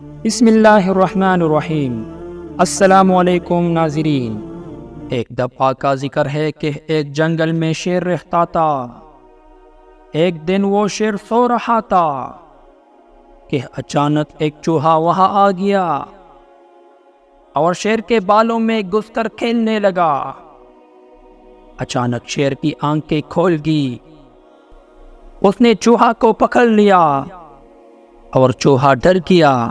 بسم اللہ الرحمن الرحیم۔ السلام علیکم ناظرین۔ ایک دفعہ کا ذکر ہے کہ ایک جنگل میں شیر رہتا تھا۔ ایک دن وہ شیر سو رہا تھا کہ اچانک ایک چوہا وہاں آ گیا اور شیر کے بالوں میں گھس کر کھیلنے لگا۔ اچانک شیر کی آنکھیں کھول گئی۔ اس نے چوہا کو پکڑ لیا اور چوہا ڈر گیا۔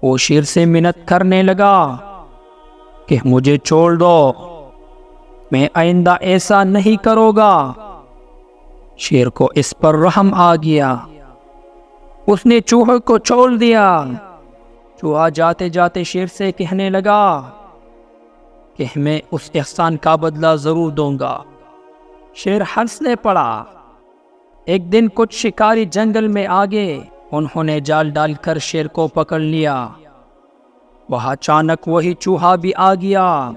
وہ شیر سے منت کرنے لگا کہ مجھے چھوڑ دو، میں آئندہ ایسا نہیں کروں گا۔ شیر کو اس پر رحم آ گیا۔ اس نے چوہے کو چھوڑ دیا۔ چوہا جاتے جاتے شیر سے کہنے لگا کہ میں اس احسان کا بدلہ ضرور دوں گا۔ شیر ہنسنے پڑا۔ ایک دن کچھ شکاری جنگل میں آگے، انہوں نے جال ڈال کر شیر کو پکڑ لیا۔ وہاں اچانک وہی چوہا بھی آ گیا۔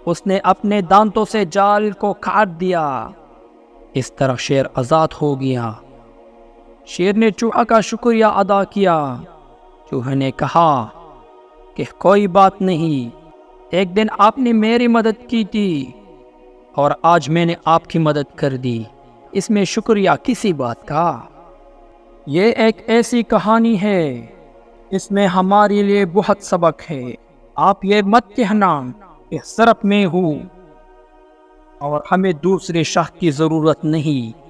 اس نے اپنے دانتوں سے جال کو کاٹ دیا۔ اس طرح شیر آزاد ہو گیا۔ شیر نے چوہا کا شکریہ ادا کیا۔ چوہے نے کہا کہ کوئی بات نہیں، ایک دن آپ نے میری مدد کی تھی اور آج میں نے آپ کی مدد کر دی، اس میں شکریہ کسی بات کا۔ یہ ایک ایسی کہانی ہے، اس میں ہمارے لیے بہت سبق ہے۔ آپ یہ مت کہنا کہ صرف میں ہوں اور ہمیں دوسرے شخص کی ضرورت نہیں۔